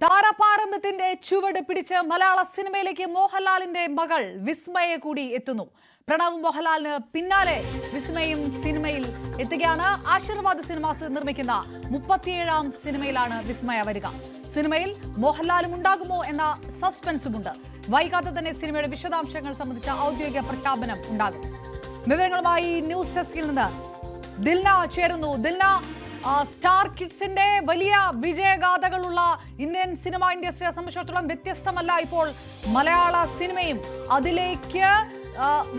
താരപാരമ്പര്യത്തിന്റെ ചുവട് പിടിച്ച് മലയാള സിനിമയിലേക്ക് മോഹൻലാലിന്റെ മകൾ വിസ്മയ കൂടി എത്തുന്നു. പ്രണവ് മോഹൻലാലിന് പിന്നാലെ വിസ്മയും സിനിമയിൽ എത്തുകയാണ്. ആശീർവാദ് സിനിമാസ് നിർമ്മിക്കുന്ന 37ാം സിനിമയിലാണ് വിസ്മയ വരിക. സിനിമയിൽ മോഹൻലാലും ഉണ്ടാകുമോ എന്ന സസ്പെൻസുമുണ്ട്. വൈകാതെ തന്നെ സിനിമയുടെ വിശദാംശങ്ങൾ സംബന്ധിച്ച ഔദ്യോഗിക പ്രഖ്യാപനം ഉണ്ടാകും. വിവരങ്ങളുമായി ന്യൂസ് ഡെസ്കിൽ നിന്ന് ദിൽന ചേരുന്നു. ദിൽന, സ്റ്റാർ കിഡ്സിന്റെ വലിയ വിജയഗാഥകളുള്ള ഇന്ത്യൻ സിനിമ ഇൻഡസ്ട്രിയെ സംബന്ധിച്ചിടത്തോളം വ്യത്യസ്തമല്ല ഇപ്പോൾ മലയാള സിനിമയും. അതിലേക്ക്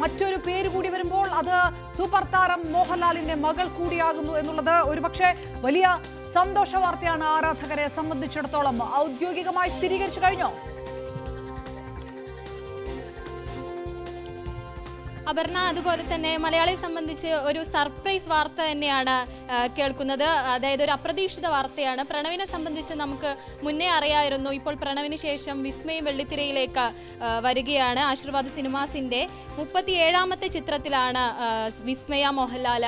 മറ്റൊരു പേര് കൂടി വരുമ്പോൾ അത് സൂപ്പർ താരം മോഹൻലാലിന്റെ മകൾ കൂടിയാകുന്നു എന്നുള്ളത് ഒരുപക്ഷെ വലിയ സന്തോഷ വാർത്തയാണ് ആരാധകരെ സംബന്ധിച്ചിടത്തോളം. ഔദ്യോഗികമായി സ്ഥിരീകരിച്ചു കഴിഞ്ഞോ? അപർണ, അതുപോലെ തന്നെ മലയാളിയെ സംബന്ധിച്ച് ഒരു സർപ്രൈസ് വാർത്ത തന്നെയാണ് കേൾക്കുന്നത്. അതായത് ഒരു അപ്രതീക്ഷിത വാർത്തയാണ്. പ്രണവിനെ സംബന്ധിച്ച് നമുക്ക് മുന്നേ അറിയായിരുന്നു. ഇപ്പോൾ പ്രണവിന് ശേഷം വിസ്മയും വെള്ളിത്തിരയിലേക്ക് വരികയാണ്. ആശീർവാദ് സിനിമാസിന്റെ 37ാമത്തെ ചിത്രത്തിലാണ് വിസ്മയ മോഹൻലാൽ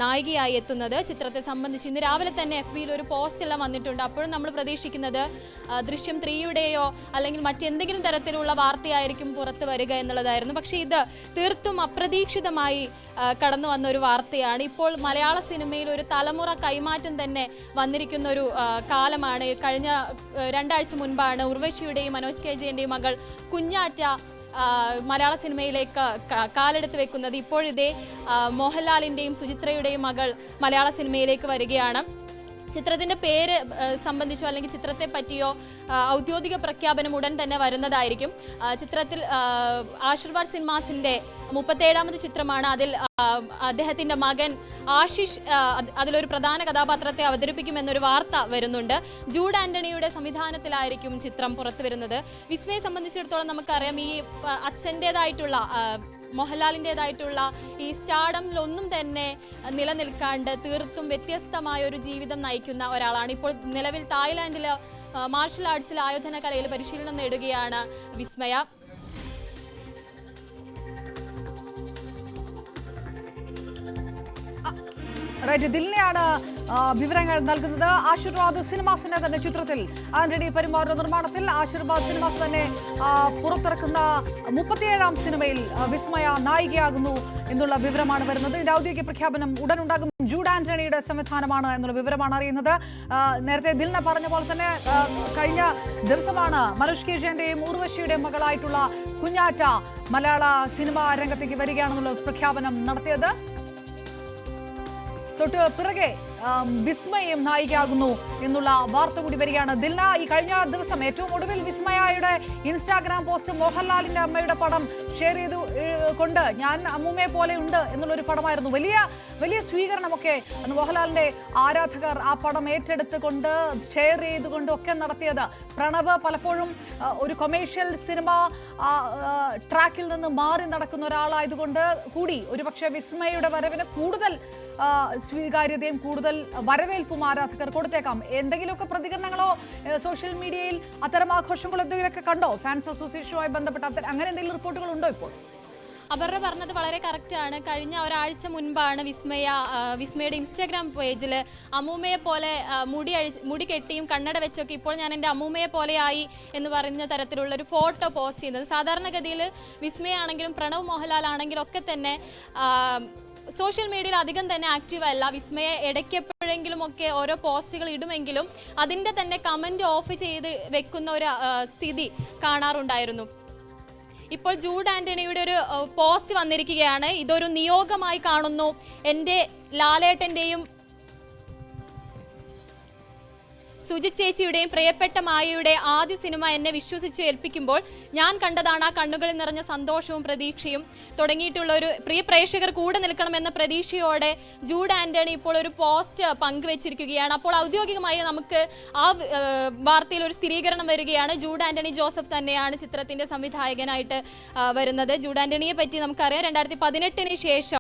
നായികയായി എത്തുന്നത്. ചിത്രത്തെ സംബന്ധിച്ച് ഇന്ന് രാവിലെ തന്നെ FBയിൽ ഒരു പോസ്റ്റ് എല്ലാം വന്നിട്ടുണ്ട്. അപ്പോഴും നമ്മൾ പ്രതീക്ഷിക്കുന്നത് ദൃശ്യം 3യുടെയോ അല്ലെങ്കിൽ മറ്റെന്തെങ്കിലും തരത്തിലുള്ള വാർത്തയായിരിക്കും പുറത്ത് വരിക എന്നുള്ളതായിരുന്നു. പക്ഷേ ഇത് തീർത്തും അപ്രതീക്ഷിതമായി കടന്നു വന്ന ഒരു വാർത്തയാണ്. ഇപ്പോൾ മലയാള സിനിമയിൽ ഒരു തലമുറ കൈമാറ്റം തന്നെ വന്നിരിക്കുന്ന ഒരു കാലമാണ്. കഴിഞ്ഞ 2 ആഴ്ച മുൻപാണ് ഉർവശിയുടെയും മനോജ് KJന്റെയും മകൾ കുഞ്ഞാറ്റ മലയാള സിനിമയിലേക്ക് കാലെടുത്ത് വെക്കുന്നത്. ഇപ്പോഴിതേ മോഹൻലാലിന്റെയും സുചിത്രയുടെയും മകൾ മലയാള സിനിമയിലേക്ക് വരികയാണ്. ചിത്രത്തിന്റെ പേര് സംബന്ധിച്ചോ അല്ലെങ്കിൽ ചിത്രത്തെ പറ്റിയോ ഔദ്യോഗിക പ്രഖ്യാപനം ഉടൻ തന്നെ വരുന്നതായിരിക്കും. ചിത്രത്തിൽ ആശീർവാദ് സിനിമാസിന്റെ 37ാമത് ചിത്രമാണ്. അതിൽ അദ്ദേഹത്തിന്റെ മകൻ ആശിഷ് അതിലൊരു പ്രധാന കഥാപാത്രത്തെ അവതരിപ്പിക്കുമെന്നൊരു വാർത്ത വരുന്നുണ്ട്. ജൂഡ് ആന്റണിയുടെ സംവിധാനത്തിലായിരിക്കും ചിത്രം പുറത്തു വരുന്നത്. വിസ്മയെ സംബന്ധിച്ചിടത്തോളം നമുക്കറിയാം, ഈ അച്ഛൻ്റെതായിട്ടുള്ള മോഹൻലാലിൻ്റെതായിട്ടുള്ള ഈ സ്റ്റാർഡമിലൊന്നും തന്നെ നിലനിൽക്കാണ്ട് തീർത്തും വ്യത്യസ്തമായ ഒരു ജീവിതം നയിക്കുന്ന ഒരാളാണ്. ഇപ്പോൾ നിലവിൽ തായ്ലാൻഡിലെ മാർഷൽ ആർട്സിൽ ആയോധന കലയിൽ പരിശീലനം നേടുകയാണ് വിസ്മയ. ദിൽനയാണ് വിവരങ്ങൾ നൽകുന്നത്. ആശീർവാദ് സിനിമാസിന്റെ തന്നെ ചിത്രത്തിൽ ആന്റണി പെരുമാറുടെ നിർമ്മാണത്തിൽ ആശീർവാദ് സിനിമാസ് തന്നെ പുറത്തിറക്കുന്ന 37ാം സിനിമയിൽ വിസ്മയ നായികയാകുന്നു എന്നുള്ള വിവരമാണ് വരുന്നത്. ഇതിന്റെ ഔദ്യോഗിക പ്രഖ്യാപനം ഉടൻ ഉണ്ടാകും. ജൂഡ് ആന്റണിയുടെ സംവിധാനമാണ് എന്നുള്ള വിവരമാണ് അറിയുന്നത്. നേരത്തെ ദിൽന പറഞ്ഞ പോലെ തന്നെ കഴിഞ്ഞ ദിവസമാണ് മനോജ് KJന്റെയും ഉർവശിയുടെയും മകളായിട്ടുള്ള കുഞ്ഞാറ്റ മലയാള സിനിമാ രംഗത്തേക്ക് വരികയാണെന്നുള്ള പ്രഖ്യാപനം നടത്തിയത്. തൊട്ട് പിറകെ വിസ്മയം നായികയാകുന്നു എന്നുള്ള വാർത്ത കൂടി വരികയാണ്. ദിൽന, ഈ കഴിഞ്ഞ ദിവസം ഏറ്റവും ഒടുവിൽ വിസ്മയയുടെ ഇൻസ്റ്റാഗ്രാം പോസ്റ്റ് മോഹൻലാലിന്റെ അമ്മയുടെ പടം ഷെയർ ചെയ്തു കൊണ്ട് ഞാൻ അമ്മൂമ്മയെ പോലെ ഉണ്ട് എന്നുള്ളൊരു പടമായിരുന്നു. വലിയ സ്വീകരണമൊക്കെ അന്ന് മോഹൻലാലിന്റെ ആരാധകർ ആ പടം ഏറ്റെടുത്തുകൊണ്ട് ഷെയർ ചെയ്തുകൊണ്ട് ഒക്കെ നടത്തിയത്. പ്രണവ് പലപ്പോഴും ഒരു കൊമേഴ്ഷ്യൽ സിനിമ ട്രാക്കിൽ നിന്ന് മാറി നടക്കുന്ന ഒരാളായതുകൊണ്ട് കൂടി ഒരുപക്ഷെ വിസ്മയയുടെ വരവിന് കൂടുതൽ സ്വീകാര്യതയും കൂടുതൽ വരവേൽപ്പും ആരാധകർ കൊടുത്തേക്കാം. എന്തെങ്കിലുമൊക്കെ പ്രതികരണങ്ങളോ സോഷ്യൽ മീഡിയയിൽ അത്തരം ആഘോഷങ്ങളോ എന്തെങ്കിലുമൊക്കെ കണ്ടോ? ഫാൻസ് അസോസിയേഷനുമായി ബന്ധപ്പെട്ട അങ്ങനെ എന്തെങ്കിലും റിപ്പോർട്ടുകൾ ഉണ്ടോ ഇപ്പോൾ? അവരുടെ പറഞ്ഞത് വളരെ കറക്റ്റാണ്. കഴിഞ്ഞ ഒരാഴ്ച മുൻപാണ് വിസ്മയുടെ ഇൻസ്റ്റാഗ്രാം പേജിൽ അമ്മൂമ്മയെ പോലെ മുടി കെട്ടിയും കണ്ണട വെച്ചൊക്കെ ഇപ്പോൾ ഞാൻ എൻ്റെ അമ്മൂമ്മയെ പോലെയായി എന്ന് പറയുന്ന തരത്തിലുള്ളൊരു ഫോട്ടോ പോസ്റ്റ് ചെയ്യുന്നത്. സാധാരണഗതിയിൽ വിസ്മയാണെങ്കിലും പ്രണവ് മോഹൻലാൽ ആണെങ്കിലും ഒക്കെ തന്നെ സോഷ്യൽ മീഡിയയിൽ അധികം തന്നെ ആക്റ്റീവ് അല്ല. വിസ്മയെ ഇടയ്ക്കെപ്പോഴെങ്കിലും ഒക്കെ ഓരോ പോസ്റ്റുകൾ ഇടുമെങ്കിലും അതിൻ്റെ തന്നെ കമൻറ്റ് ഓഫ് ചെയ്ത് വെക്കുന്ന ഒരു സ്ഥിതി കാണാറുണ്ടായിരുന്നു. ഇപ്പോൾ ജൂഡ് ആന്റണിയുടെ ഒരു പോസ്റ്റ് വന്നിരിക്കുകയാണ്. ഇതൊരു നിയോഗമായി കാണുന്നു. എൻ്റെ ലാലേട്ടൻ്റെയും സുജി ചേച്ചിയുടെയും പ്രിയപ്പെട്ട മായയുടെ ആദ്യ സിനിമ എന്നെ വിശ്വസിച്ച് ഏൽപ്പിക്കുമ്പോൾ ഞാൻ കണ്ടതാണ് ആ കണ്ണുകളിൽ നിറഞ്ഞ സന്തോഷവും പ്രതീക്ഷയും തുടങ്ങിയിട്ടുള്ള ഒരു പ്രിയ പ്രേക്ഷകർ കൂടെ നിൽക്കണമെന്ന പ്രതീക്ഷയോടെ ജൂഡ് ആന്റണി ഇപ്പോൾ ഒരു പോസ്റ്റ് പങ്കുവച്ചിരിക്കുകയാണ്. അപ്പോൾ ഔദ്യോഗികമായി നമുക്ക് ആ വാർത്തയിൽ ഒരു സ്ഥിരീകരണം വരികയാണ്. ജൂഡ് ആന്റണി ജോസഫ് തന്നെയാണ് ചിത്രത്തിന്റെ സംവിധായകനായിട്ട് വരുന്നത്. ജൂഡ് ആന്റണിയെ പറ്റി നമുക്കറിയാം, 2018 ശേഷം